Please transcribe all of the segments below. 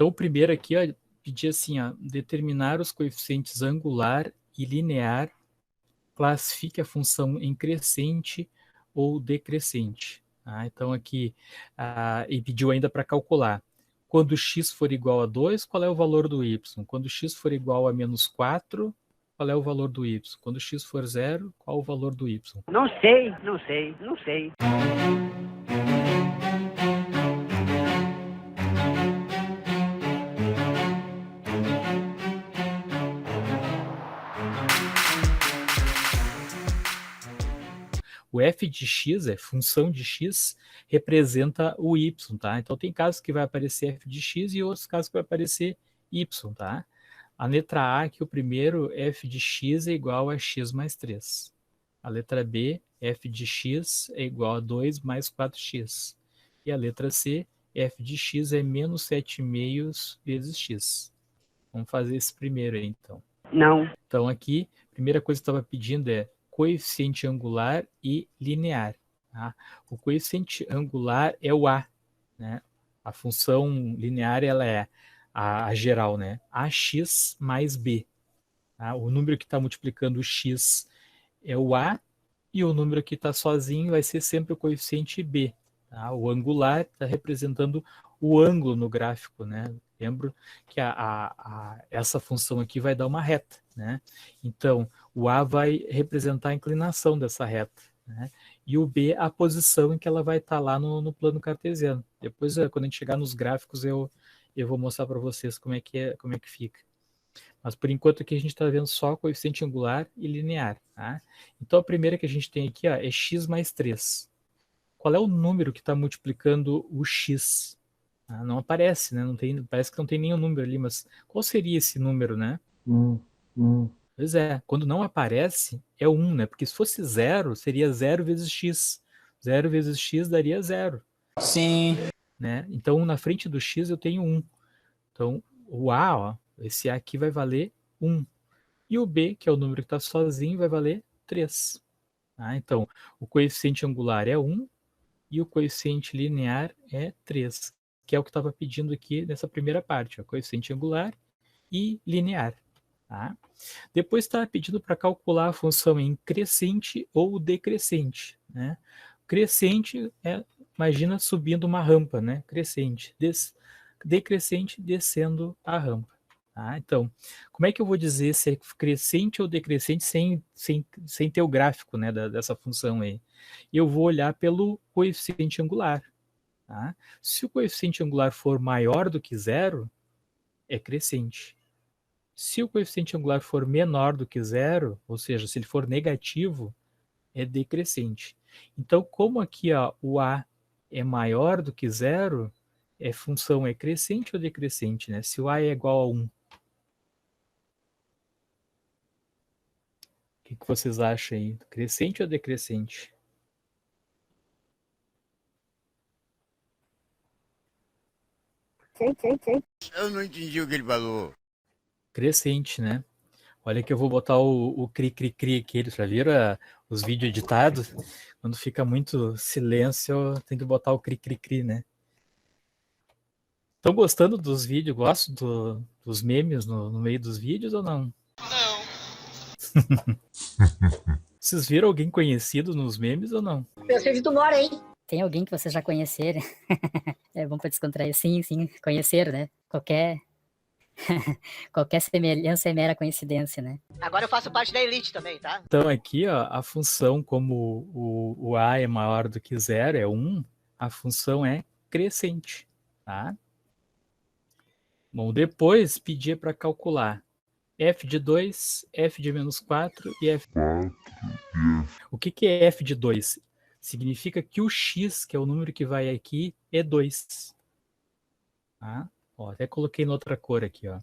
Então, o primeiro aqui, ó, pedir assim, ó, determinar os coeficientes angular e linear, classifique a função em crescente ou decrescente. Tá? Então, aqui, e pediu ainda para calcular. Quando x for igual a 2, qual é o valor do y? Quando x for igual a menos 4, qual é o valor do y? Quando x for 0, qual o valor do y? Não sei, não sei, não sei. O f de x, função de x, representa o y, tá? Então, tem casos que vai aparecer f de x e outros casos que vai aparecer y, tá? A letra A, aqui o primeiro, f de x é igual a x mais 3. A letra B, f de x é igual a 2 mais 4x. E a letra C, f de x é menos 7,5 vezes x. Vamos fazer esse primeiro aí, então. Não. Então, aqui, a primeira coisa que eu estava pedindo é coeficiente angular e linear. Tá? O coeficiente angular é o A. Né? A função linear ela é a geral, né? AX mais B. Tá? O número que está multiplicando o x é o A, e o número que está sozinho vai ser sempre o coeficiente B. Tá? O angular está representando o ângulo no gráfico, né? Lembro que essa função aqui vai dar uma reta, né? Então, o A vai representar a inclinação dessa reta, né? E o B, a posição em que ela vai estar lá no plano cartesiano. Depois, quando a gente chegar nos gráficos, eu vou mostrar para vocês como é que fica. Mas, por enquanto, aqui a gente está vendo só coeficiente angular e linear. Tá? Então, a primeira que a gente tem aqui ó, é x mais 3. Qual é o número que está multiplicando o x? Não aparece, né? Não tem, parece que não tem nenhum número ali, mas qual seria esse número, né? Pois é, quando não aparece, é 1, né? Porque se fosse 0, seria 0 vezes x. 0 vezes x daria 0. Sim. Né? Então, na frente do x eu tenho 1. Então, o A, ó, esse A aqui vai valer 1. E o B, que é o número que está sozinho, vai valer 3. Tá? Então, o coeficiente angular é 1 e o coeficiente linear é 3, que é o que estava pedindo aqui nessa primeira parte, ó, coeficiente angular e linear. Tá? Depois está pedindo para calcular a função em crescente ou decrescente. Né? Crescente imagina subindo uma rampa, né? Crescente. Decrescente, descendo a rampa. Tá? Então, como é que eu vou dizer se é crescente ou decrescente sem ter o gráfico, né, dessa função aí? Eu vou olhar pelo coeficiente angular. Tá? Se o coeficiente angular for maior do que 0, é crescente. Se o coeficiente angular for menor do que 0, ou seja, se ele for negativo, é decrescente. Então, como aqui ó, o A é maior do que 0, função é crescente ou decrescente? Né? Se o A é igual a 1. O que vocês acham aí? Crescente ou decrescente? Eu não entendi o que ele falou. Crescente, né? Olha que eu vou botar o cri-cri-cri aqui, eles já viram os vídeos editados? Quando fica muito silêncio, tem que botar o cri-cri-cri, né? Estão gostando dos vídeos? Gostam dos memes no meio dos vídeos ou não? Não. Vocês viram alguém conhecido nos memes ou não? Eu sei onde tu mora, hein? Tem alguém que vocês já conheceram? É bom para descontrair. Sim, conhecer, né? Qualquer semelhança é mera coincidência, né? Agora eu faço parte da elite também, tá? Então aqui, ó, a função, como o A é maior do que 0, é 1, a função é crescente, tá? Bom, depois pedir para calcular f de 2, f de menos 4 e f... O que é f de 2? Significa que o x, que é o número que vai aqui, é 2. Tá? Ó, até coloquei em outra cor aqui, ó.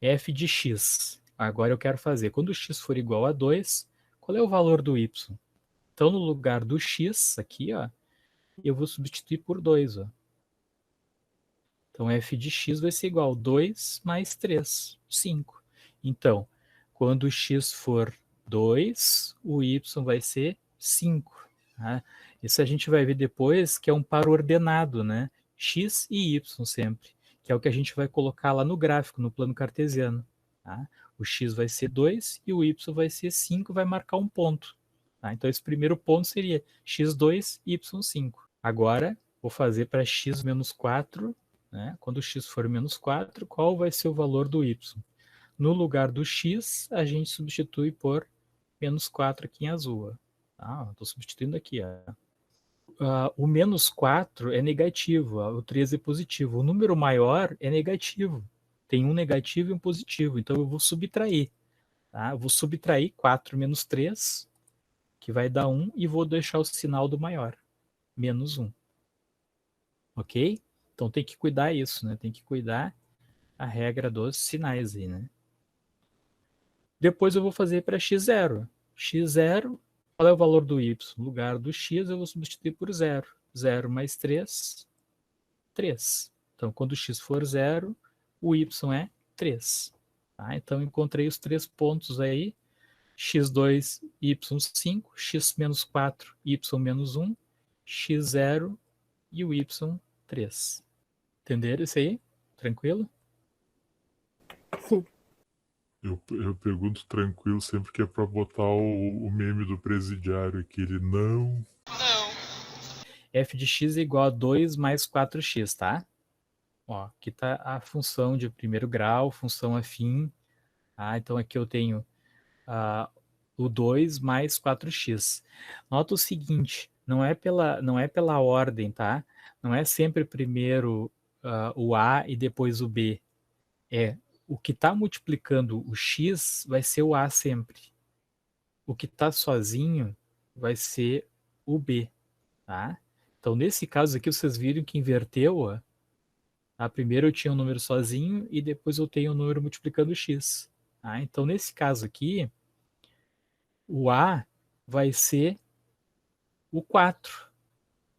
F de x. Agora eu quero fazer. Quando o x for igual a 2, qual é o valor do y? Então, no lugar do x, aqui, ó, eu vou substituir por 2. Ó. Então, f de x vai ser igual a 2 mais 3, 5. Então, quando o x for 2, o y vai ser 5. Tá? Isso a gente vai ver depois que é um par ordenado, né? X e y sempre. que é o que a gente vai colocar lá no gráfico, no plano cartesiano. Tá? O x vai ser 2 e o y vai ser 5, vai marcar um ponto. Tá? Então, esse primeiro ponto seria x2, y5. Agora, vou fazer para x menos 4. Né? Quando o x for menos 4, qual vai ser o valor do y? No lugar do x, a gente substitui por menos 4 aqui em azul. Estou substituindo aqui. O menos 4 é negativo, o 3 é positivo. O número maior é negativo. Tem um negativo e um positivo. Então, eu vou subtrair. Tá? Eu vou subtrair 4 menos 3, que vai dar 1, e vou deixar o sinal do maior, menos 1. Ok? Então, tem que cuidar isso, né? Tem que cuidar a regra dos sinais aí, né? Depois eu vou fazer para x0. x0, qual é o valor do y? No lugar do x, eu vou substituir por 0. 0 mais 3, 3. Então, quando o x for 0, o y é 3. Tá? Então, encontrei os 3 pontos aí. x2, y5, x menos 4, y menos 1, x0 e o y3. Entenderam isso aí? Tranquilo? Sim. Eu pergunto tranquilo sempre que é pra botar o meme do presidiário aqui. Ele não. F de x é igual a 2 mais 4x, tá? Ó, aqui está a função de primeiro grau, função afim. Tá? Então aqui eu tenho o 2 mais 4x. Nota o seguinte, não é pela ordem, tá? Não é sempre primeiro o A e depois o B. O que está multiplicando o x vai ser o A sempre. O que está sozinho vai ser o B. Tá? Então, nesse caso aqui, vocês viram que inverteu. Primeiro eu tinha um número sozinho e depois eu tenho um número multiplicando x. Tá? Então, nesse caso aqui, o A vai ser o 4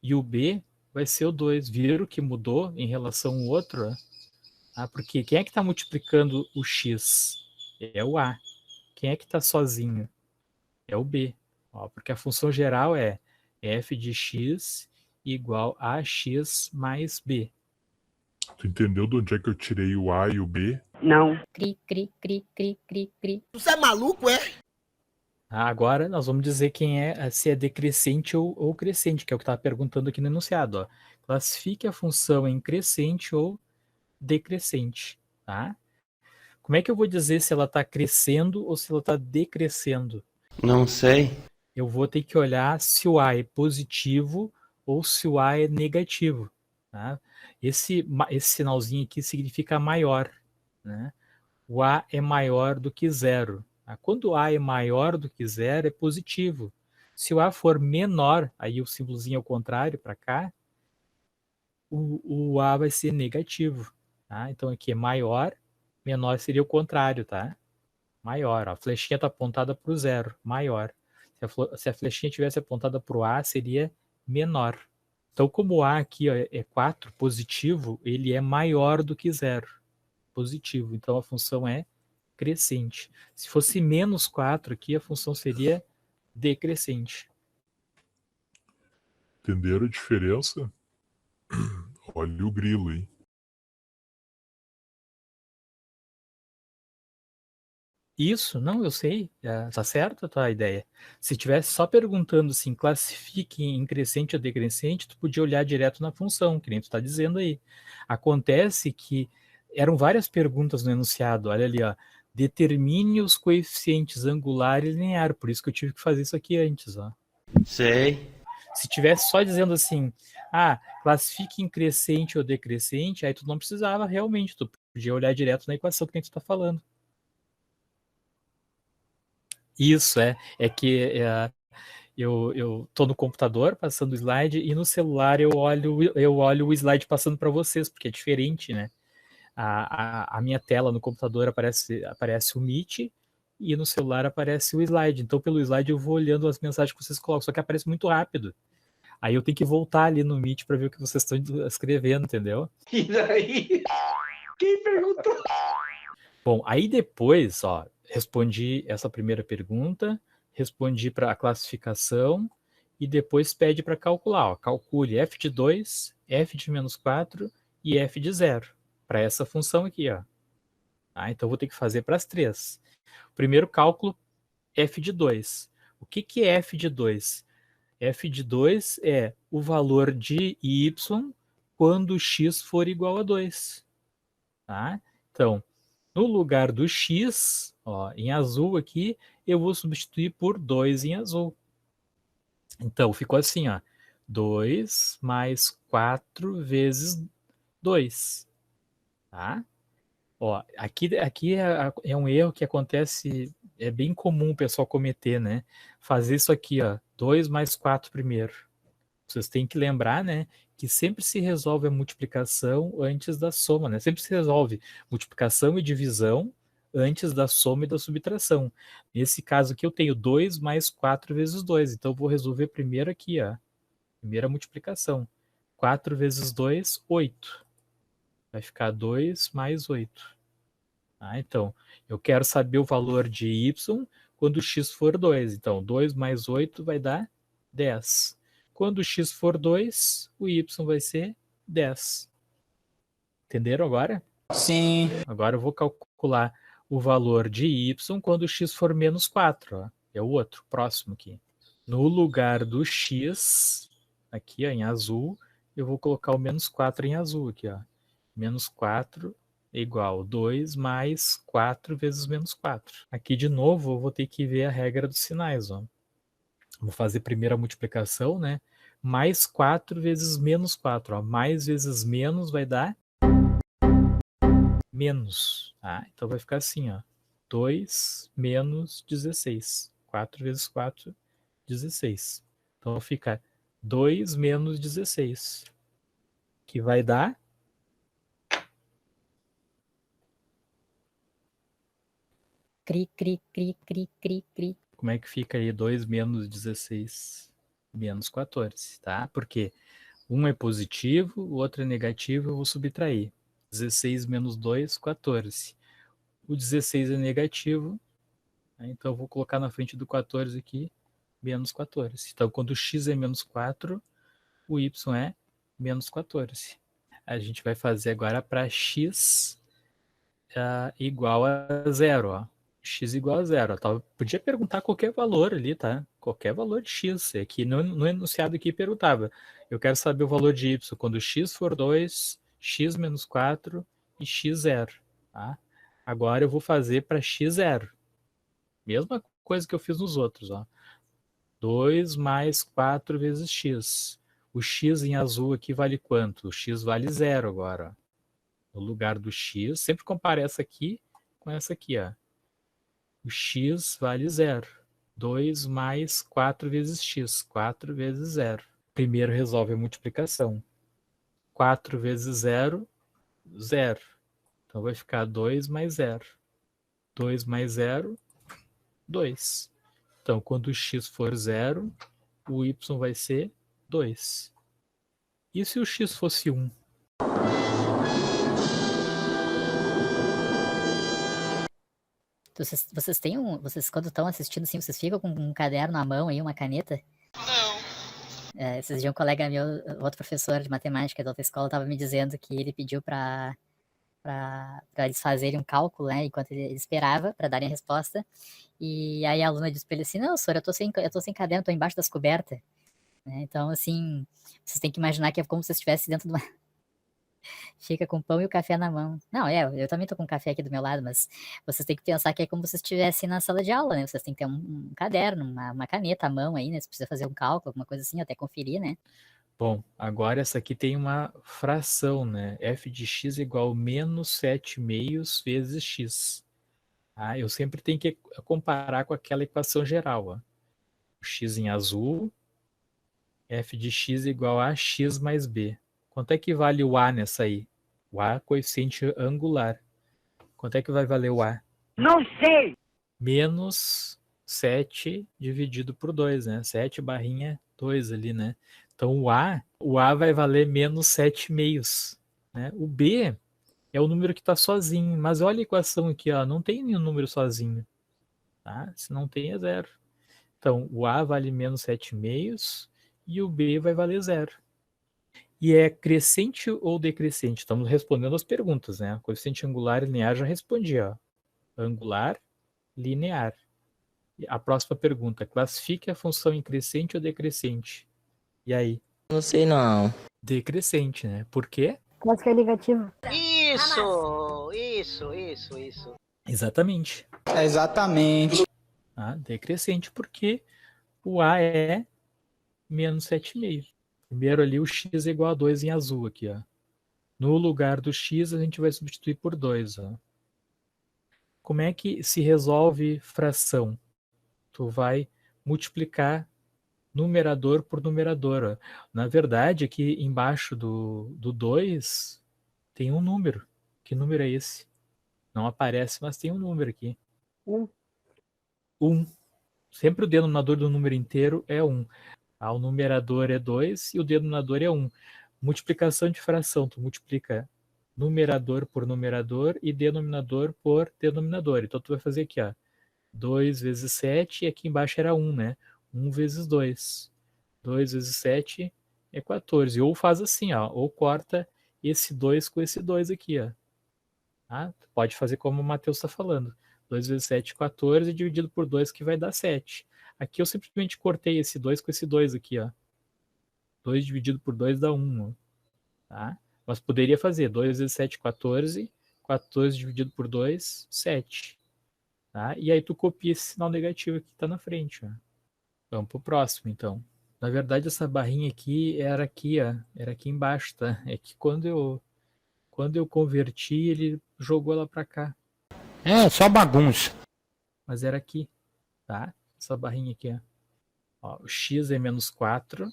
e o B vai ser o 2. Viram que mudou em relação ao outro? Porque quem é que está multiplicando o x? É o A. Quem é que está sozinho? É o B. Porque a função geral é f de x igual a x mais b. Tu entendeu de onde é que eu tirei o A e o B? Não. Cri, cri, cri, cri, cri, cri. Você é maluco, é? Agora nós vamos dizer se é decrescente ou crescente, que é o que estava perguntando aqui no enunciado. Classifique a função em crescente ou decrescente. Tá? Como é que eu vou dizer se ela está crescendo ou se ela está decrescendo? Não sei. Eu vou ter que olhar se o A é positivo ou se o A é negativo. Tá? Esse sinalzinho aqui significa maior. Né? O A é maior do que 0. Quando o A é maior do que 0, é positivo. Se o A for menor, aí o símbolozinho ao contrário, para cá, o A vai ser negativo. Tá? Então aqui é maior, menor seria o contrário, tá? Maior. A flechinha está apontada para o 0, maior. Se a flechinha tivesse apontada para o A, seria menor. Então, como o A aqui é 4, positivo, ele é maior do que 0. Positivo. Então, a função é crescente. Se fosse menos 4 aqui, a função seria decrescente. Entenderam a diferença? Olha o grilo, hein? Isso, não, eu sei, tá certo a tua ideia. Se tivesse só perguntando assim, classifique em crescente ou decrescente, tu podia olhar direto na função, que nem tu está dizendo aí. Acontece que eram várias perguntas no enunciado, olha ali, ó, determine os coeficientes angular e linear, por isso que eu tive que fazer isso aqui antes, ó. Sei. Se tivesse só dizendo assim, classifique em crescente ou decrescente, aí tu não precisava realmente, tu podia olhar direto na equação que nem tu está falando. Isso, é que eu tô no computador passando o slide e no celular eu olho o slide passando para vocês, porque é diferente, né? A minha tela no computador aparece o Meet e no celular aparece o slide. Então, pelo slide eu vou olhando as mensagens que vocês colocam, só que aparece muito rápido. Aí eu tenho que voltar ali no Meet para ver o que vocês estão escrevendo, entendeu? E daí? Quem perguntou? Bom, aí depois, ó, respondi essa primeira pergunta, respondi para a classificação e depois pede para calcular. Ó, calcule f de 2, f de menos 4 e f de 0. para essa função aqui, ó. Tá? Então, vou ter que fazer para as 3. O primeiro cálculo, f de 2. O que é f de 2? F de 2 é o valor de y quando x for igual a 2. Tá? Então, no lugar do x, ó, em azul aqui, eu vou substituir por 2 em azul. Então, ficou assim, ó. 2 mais 4 vezes 2. Tá? Ó, aqui é um erro que acontece, é bem comum o pessoal cometer, né? Fazer isso aqui, ó, 2 mais 4 primeiro. Vocês têm que lembrar, né, que sempre se resolve a multiplicação antes da soma, né? Sempre se resolve multiplicação e divisão antes da soma e da subtração. Nesse caso aqui eu tenho 2 mais 4 vezes 2, então eu vou resolver primeiro aqui, ó, primeira multiplicação. 4 vezes 2, 8. Vai ficar 2 mais 8. Ah, então, eu quero saber o valor de y quando x for 2. Então, 2 mais 8 vai dar 10. Quando x for 2, o y vai ser 10. Entenderam agora? Sim. Agora eu vou calcular o valor de y quando x for menos 4. Ó. É o outro, próximo aqui. No lugar do x, aqui ó, em azul, eu vou colocar o menos 4 em azul aqui. Ó. Menos 4 é igual 2 mais 4 vezes menos 4. Aqui de novo eu vou ter que ver a regra dos sinais. Ó. Vou fazer primeiro a multiplicação, né? Mais 4 vezes menos 4. Ó. Mais vezes menos vai dar menos. Tá? Então vai ficar assim, ó. 2 menos 16. 4 vezes 4, 16. Então fica 2 menos 16. Que vai dar... Cri, cri, cri, cri, cri, cri. Como é que fica aí 2 menos 16? Menos 14, tá? Porque um é positivo, o outro é negativo, eu vou subtrair. 16 menos 2, 14. O 16 é negativo, né? Então eu vou colocar na frente do 14 aqui, menos 14. Então quando o x é menos 4, o y é menos 14. A gente vai fazer agora para x igual a 0, ó. X igual a 0. Tá? Podia perguntar qualquer valor ali, tá? Qualquer valor de x. Aqui no enunciado aqui perguntava. Eu quero saber o valor de y quando x for 2, x menos 4 e x 0. Tá? Agora eu vou fazer para x 0. Mesma coisa que eu fiz nos outros. Ó. 2 mais 4 vezes x. O x em azul aqui vale quanto? O x vale 0 agora. Ó. No lugar do x, sempre compara essa aqui com essa aqui, ó. O x vale 0. 2 mais 4 vezes x. 4 vezes 0. Primeiro resolve a multiplicação. 4 vezes 0, 0. Então vai ficar 2 mais 0. 2 mais 0, 2. Então, quando o x for 0, o y vai ser 2. E se o x fosse 1? Vocês têm vocês quando estão assistindo assim, vocês ficam com um caderno à mão aí, uma caneta? Não. Esses dias um colega meu, outro professor de matemática da outra escola, estava me dizendo que ele pediu para eles fazerem um cálculo, né, enquanto ele esperava para darem a resposta. E aí a aluna disse para ele assim: não, senhor, eu tô sem caderno, estou embaixo das cobertas. Né? Então, assim, vocês têm que imaginar que é como se você estivesse dentro de uma... Fica com o pão e o café na mão. Não, eu também tô com o café aqui do meu lado, mas vocês têm que pensar que é como se estivessem na sala de aula, né? Vocês têm que ter um caderno, uma caneta à mão aí, né? Se precisa fazer um cálculo, alguma coisa assim, até conferir, né? Bom, agora essa aqui tem uma fração, né? F de x igual a menos 7 meios vezes x. Ah, eu sempre tenho que comparar com aquela equação geral. Ó. O x em azul, f de x igual a x mais b. Quanto é que vale o a nessa aí? O a é coeficiente angular. Quanto é que vai valer o a? Não sei! Menos 7 dividido por 2, né? 7 barrinha 2 ali, né? Então o a vai valer menos 7 meios. Né? O b é o número que está sozinho. Mas olha a equação aqui, ó, não tem nenhum número sozinho. Tá? Se não tem, é 0. Então o a vale menos 7 meios e o b vai valer 0. E é crescente ou decrescente? Estamos respondendo as perguntas, né? Coeficiente angular e linear já respondi, ó. Angular, linear. E a próxima pergunta, classifique a função em crescente ou decrescente? E aí? Não sei não. Decrescente, né? Por quê? Clássica negativa. Isso. Exatamente. Exatamente. Tá? Decrescente porque o A é menos 7,5. Primeiro ali o x é igual a 2 em azul aqui, ó. No lugar do x a gente vai substituir por 2, ó. Como é que se resolve fração? Tu vai multiplicar numerador por numerador, ó. Na verdade, aqui embaixo do 2 tem um número. Que número é esse? Não aparece, mas tem um número aqui. 1. 1. Sempre o denominador do número inteiro é 1. O numerador é 2 e o denominador é 1. Multiplicação de fração, tu multiplica numerador por numerador e denominador por denominador. Então tu vai fazer aqui, ó, 2 vezes 7 e aqui embaixo era 1, né? 1 vezes 2. 2 vezes 7 é 14. Ou faz assim, ó, ou corta esse 2 com esse 2 aqui, ó. Tá? Pode fazer como o Matheus está falando. 2 vezes 7, 14, dividido por 2, que vai dar 7. Aqui eu simplesmente cortei esse 2 com esse 2 aqui, ó. 2 dividido por 2 dá 1, ó. Tá? Mas poderia fazer 2 vezes 7, 14. 14 dividido por 2, 7. Tá? E aí tu copia esse sinal negativo que está na frente, ó. Vamos pro próximo, então. Na verdade, essa barrinha aqui era aqui, ó. Era aqui embaixo, tá? É que quando eu converti, ele jogou ela para cá. É, só bagunça. Mas era aqui, tá? Essa barrinha aqui, ó. O x é menos 4,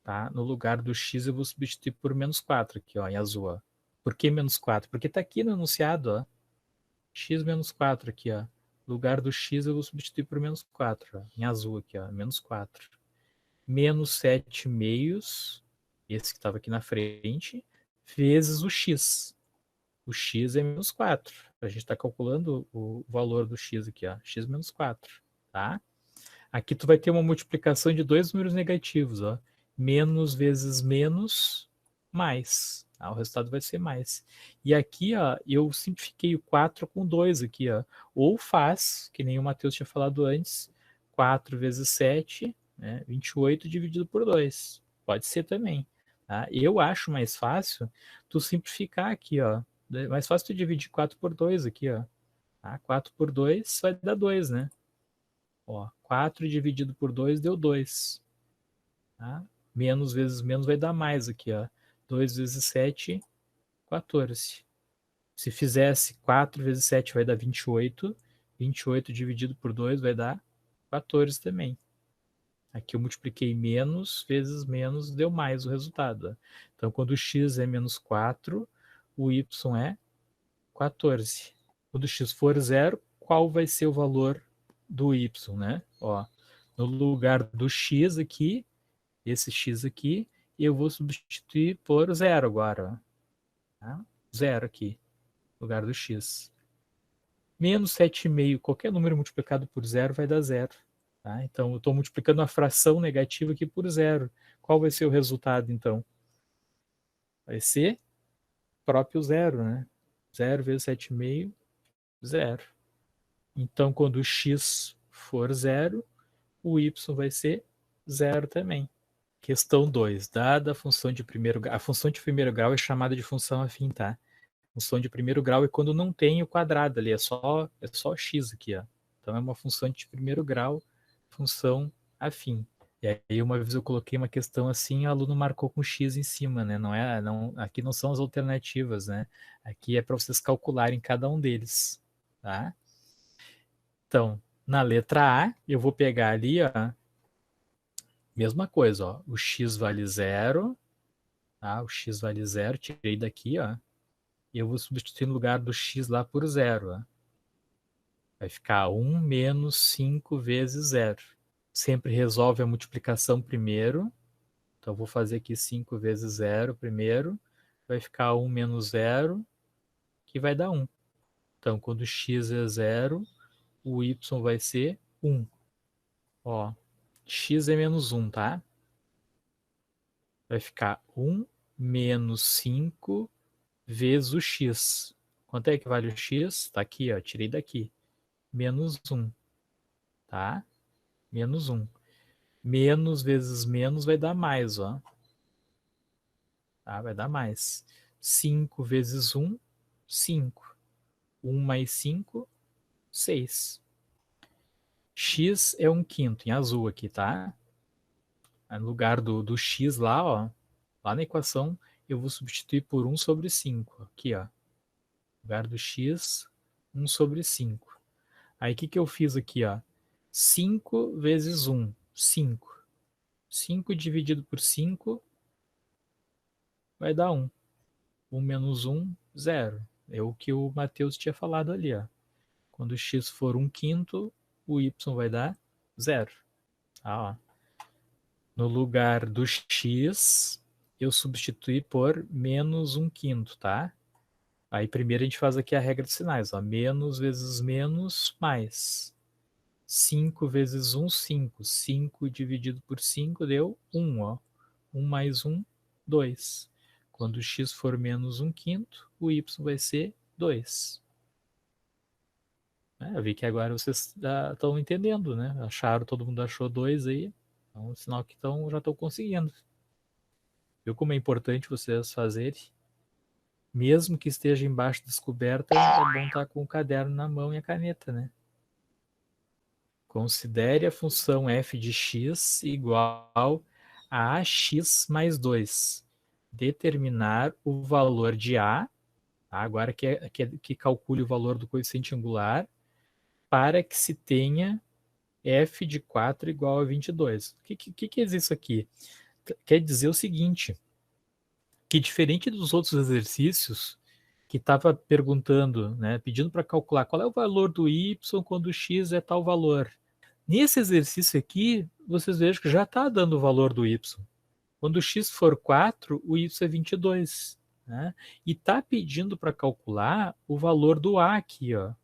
tá? No lugar do x eu vou substituir por menos 4 aqui, ó, em azul, ó. Por que menos 4? Porque tá aqui no enunciado, ó. X menos 4 aqui, ó. No lugar do x eu vou substituir por menos 4, ó, em azul aqui, ó, menos 4. Menos 7 meios, esse que estava aqui na frente, vezes o x. O x é menos 4. A gente está calculando o valor do x aqui, ó, x menos 4, tá? Aqui tu vai ter uma multiplicação de dois números negativos, ó. Menos vezes menos, mais. Tá? O resultado vai ser mais. E aqui, ó, eu simplifiquei o 4 com 2 aqui, ó. Ou faz, que nem o Matheus tinha falado antes, 4 vezes 7, né, 28 dividido por 2. Pode ser também. Tá? Eu acho mais fácil tu simplificar aqui, ó. É mais fácil tu dividir 4 por 2 aqui, ó. Tá? 4 por 2 vai dar 2, né? Ó, 4 dividido por 2 deu 2. Tá? Menos vezes menos vai dar mais aqui, ó. 2 vezes 7, 14. Se fizesse 4 vezes 7 vai dar 28. 28 dividido por 2 vai dar 14 também. Aqui eu multipliquei menos vezes menos, deu mais o resultado. Ó. Então, quando o x é menos 4, o y é 14. Quando o x for 0, qual vai ser o valor do y, né? Ó, no lugar do x aqui, esse x aqui, eu vou substituir por 0 agora. Ó. Tá? 0 aqui, no lugar do x. Menos 7,5, qualquer número multiplicado por 0 vai dar 0. Tá? Então, eu estou multiplicando a fração negativa aqui por 0. Qual vai ser o resultado, então? Vai ser próprio 0, né? 0 vezes 7,5, 0. Então, quando o x for 0, o y vai ser 0 também. Questão 2. Dada a função de primeiro grau. A função de primeiro grau é chamada de função afim, tá? Função de primeiro grau é quando não tem o quadrado ali, é só x aqui, ó. Então é uma função de primeiro grau, função afim. E aí uma vez eu coloquei uma questão assim, o aluno marcou com x em cima, né? Aqui não são as alternativas, né? Aqui é para vocês calcularem cada um deles, tá? Então, na letra A, eu vou pegar ali, ó, mesma coisa, ó, o x vale 0, tá? O x vale 0, tirei daqui, ó, e eu vou substituir no lugar do x lá por 0, ó. Vai ficar 1 menos 5 vezes 0. Sempre resolve a multiplicação primeiro, então eu vou fazer aqui 5 vezes 0 primeiro, vai ficar 1 menos 0, que vai dar 1. Então, quando x é 0, o y vai ser 1. Ó, x é menos 1, tá? Vai ficar 1 menos 5 vezes o x. Quanto é que vale o x? Tá aqui, ó, tirei daqui. Menos 1, tá? Menos 1. Menos vezes menos vai dar mais, ó. Tá? Vai dar mais. 5 vezes 1, 5. 1 mais 5, 6. X é 1/5, em azul aqui, tá? No lugar do x lá, ó, lá na equação, eu vou substituir por 1 sobre 5. Aqui, ó. No lugar do x, 1 sobre 5. Aí, o que eu fiz aqui, ó? 5 vezes 1, 5. 5 dividido por 5 vai dar 1. 1 menos 1, 0. É o que o Matheus tinha falado ali, ó. Quando o x for 1/5, o y vai dar 0. Tá, ó. No lugar do x, eu substituí por menos 1/5, tá? Aí primeiro a gente faz aqui a regra de sinais, ó. Menos vezes menos, mais. 5 vezes 1, 5. 5 dividido por 5 deu 1, ó. 1 mais 1, 2. Quando o x for menos 1/5, o y vai ser 2. Eu vi que agora vocês estão entendendo, né? Acharam, todo mundo achou 2 aí. Então, sinal que já estão conseguindo. Viu como é importante vocês fazerem? Mesmo que esteja embaixo descoberta, é bom estar com o caderno na mão e a caneta, né? Considere a função f de x igual a ax mais 2. Determinar o valor de a, tá? Agora que calcule o valor do coeficiente angular, para que se tenha f de 4 igual a 22. O que é isso aqui? Quer dizer o seguinte, que diferente dos outros exercícios, que estava perguntando, né, pedindo para calcular qual é o valor do y quando o x é tal valor. Nesse exercício aqui, vocês vejam que já está dando o valor do y. Quando o x for 4, o y é 22. Né? E está pedindo para calcular o valor do a aqui, ó.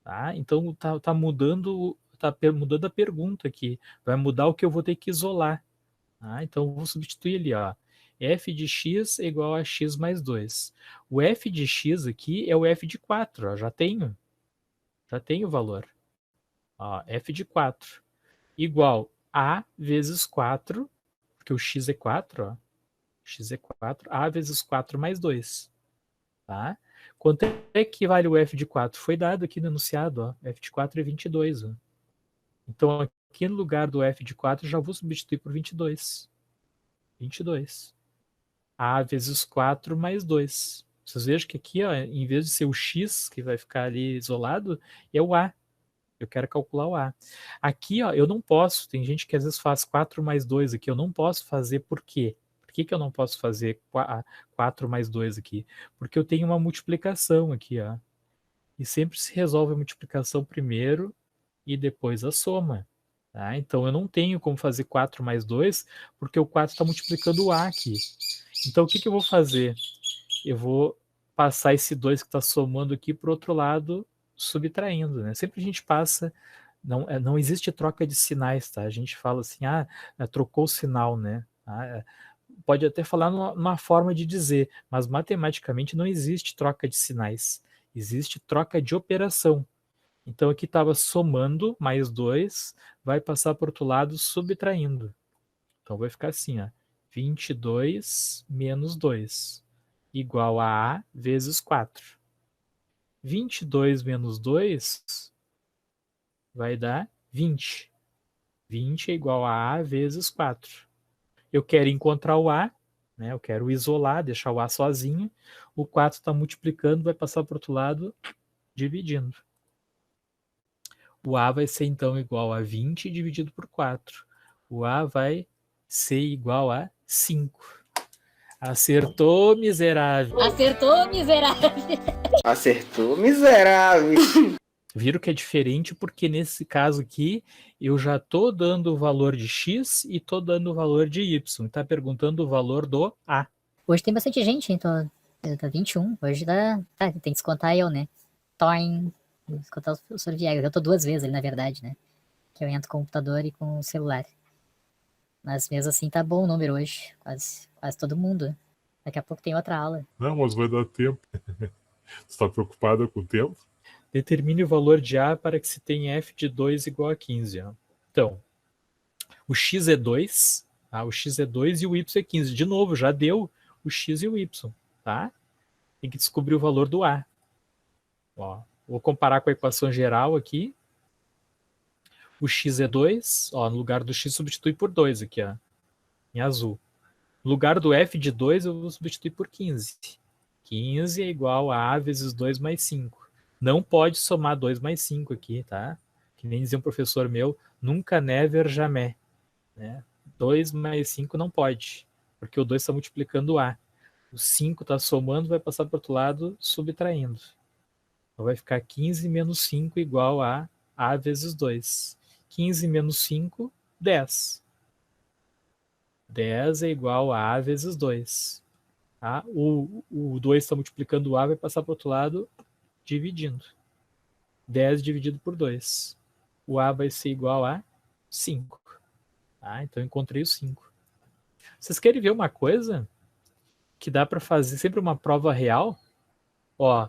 Tá? Então tá mudando a pergunta aqui. Vai mudar o que eu vou ter que isolar. Tá? Então eu vou substituir ali, ó. F de x é igual a x mais 2. O f de x aqui é o f de 4, ó. Já tenho o valor. Ó, f de 4 igual a vezes 4, porque o x é 4, ó. X é 4, a vezes 4 mais 2. Tá? Quanto é que vale o f de 4? Foi dado aqui no enunciado, ó. F de 4 é 22. Ó. Então, aqui no lugar do f de 4, já vou substituir por 22. 22. A vezes 4 mais 2. Vocês vejam que aqui, ó, em vez de ser o x, que vai ficar ali isolado, é o a. Eu quero calcular o a. Aqui, ó, eu não posso. Tem gente que às vezes faz 4 mais 2 aqui. Eu não posso fazer por quê? Por que eu não posso fazer 4 mais 2 aqui? Porque eu tenho uma multiplicação aqui, ó. E sempre se resolve a multiplicação primeiro e depois a soma. Tá? Então, eu não tenho como fazer 4 mais 2, porque o 4 está multiplicando o a aqui. Então, o que eu vou fazer? Eu vou passar esse 2 que está somando aqui para o outro lado, subtraindo. Né? Sempre a gente passa... Não existe troca de sinais, tá? A gente fala assim, trocou o sinal, né? Pode até falar numa forma de dizer, mas matematicamente não existe troca de sinais. Existe troca de operação. Então aqui estava somando, mais 2, vai passar para o outro lado subtraindo. Então vai ficar assim, ó, 22 menos 2, igual a vezes 4. 22 menos 2 vai dar 20. 20 é igual a vezes 4. Eu quero encontrar o a, né? Eu quero isolar, deixar o a sozinho. O 4 está multiplicando, vai passar para o outro lado, dividindo. O a vai ser, então, igual a 20 dividido por 4. O a vai ser igual a 5. Acertou, miserável. Acertou, miserável. Acertou, miserável. Viram que é diferente porque nesse caso aqui eu já estou dando o valor de x e estou dando o valor de y. Está perguntando o valor do a. Hoje tem bastante gente, hein? Tá 21. Hoje tem que descontar eu, né? Toin. Descontar o Sr. Viegas. Eu tô 2 vezes ali, na verdade, né? Que eu entro com o computador e com o celular. Mas mesmo assim tá bom o número hoje. Quase todo mundo. Daqui a pouco tem outra aula. Não, mas vai dar tempo. Você tá preocupada com o tempo? Determine o valor de A para que se tenha f de 2 igual a 15. Ó. Então, o x é 2, tá? O x é 2 e o y é 15. De novo, já deu o x e o y, tá? Tem que descobrir o valor do A. Ó, vou comparar com a equação geral aqui. O x é 2, ó, no lugar do x substitui por 2 aqui, ó, em azul. No lugar do f de 2 eu vou substituir por 15. 15 é igual a vezes 2 mais 5. Não pode somar 2 mais 5 aqui, tá? Que nem dizia um professor meu, nunca, never, jamais. Né? 2 mais 5 não pode, porque o 2 está multiplicando A. O 5 está somando, vai passar para o outro lado, subtraindo. Então vai ficar 15 menos 5 igual a vezes 2. 15 menos 5, 10. 10 é igual a vezes 2. Tá? O 2 está multiplicando o A, vai passar para o outro lado, dividindo. 10 dividido por 2. O A vai ser igual a 5. Tá? Então eu encontrei o 5. Vocês querem ver uma coisa que dá para fazer sempre uma prova real? Ó,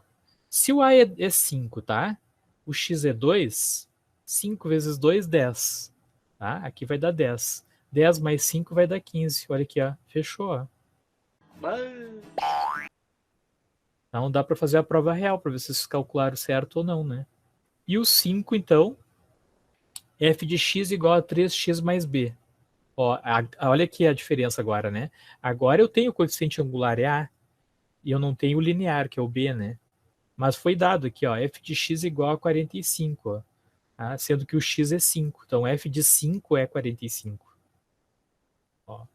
se o A é 5, tá? O X é 2, 5 vezes 2, 10. Tá? Aqui vai dar 10. 10 mais 5 vai dar 15. Olha aqui, ó. Fechou, ó. Então dá para fazer a prova real, para ver se vocês calcularam certo ou não, né? E o 5, então, f de x igual a 3x mais b. Ó, olha aqui a diferença agora, né? Agora eu tenho o coeficiente angular é A, e eu não tenho o linear, que é o B, né? Mas foi dado aqui, ó, f de x igual a 45, ó, tá? Sendo que o x é 5. Então, f de 5 é 45. Ó.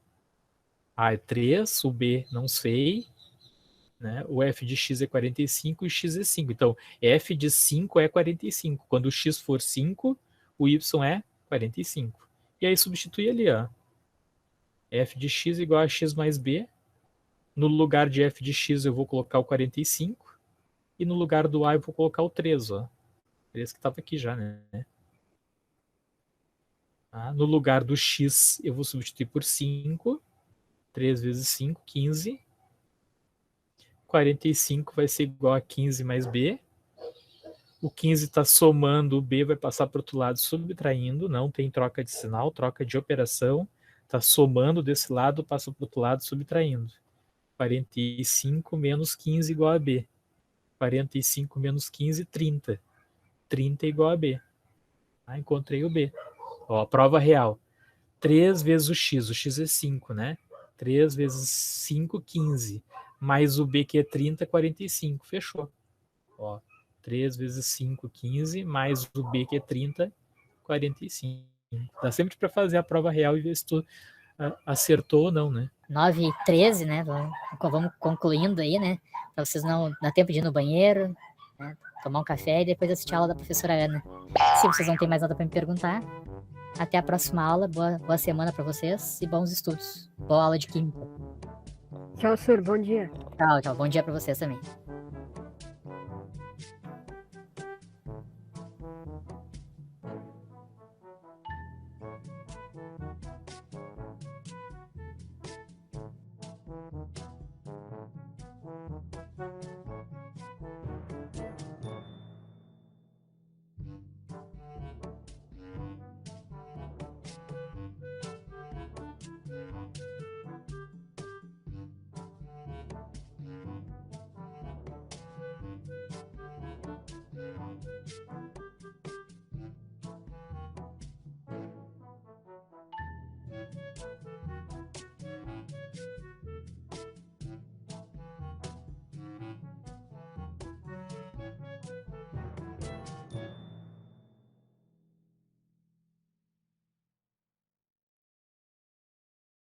A é 3, o B não sei, né? O f de x é 45 e o x é 5. Então, f de 5 é 45. Quando o x for 5, o y é 45. E aí substitui ali, ó. F de x igual a x mais b. No lugar de f de x eu vou colocar o 45. E no lugar do A eu vou colocar o 3, ó. 3 que estava aqui já, né? Tá? No lugar do x eu vou substituir por 5. 3 vezes 5, 15. 45 vai ser igual a 15 mais b. O 15 está somando, o b vai passar para o outro lado subtraindo. Não tem troca de sinal, troca de operação. Está somando desse lado, passa para o outro lado subtraindo. 45 menos 15 igual a b. 45 menos 15, 30. 30 é igual a B. Ah, encontrei o B. Ó, prova real. 3 vezes o x é 5, né? 3 vezes 5, 15. Mais o B, que é 30, 45. Fechou. Ó, 3 vezes 5, 15. Mais o B, que é 30, 45. Dá sempre para fazer a prova real e ver se tu acertou ou não, né? 9h13, né? Vamos concluindo aí, né? Para vocês não dar tempo de ir no banheiro, né? Tomar um café e depois assistir a aula da professora Ana. Se vocês não têm mais nada para me perguntar, até a próxima aula. Boa semana para vocês e bons estudos. Boa aula de química. Tchau, senhor. Bom dia. Tchau. Bom dia para vocês também.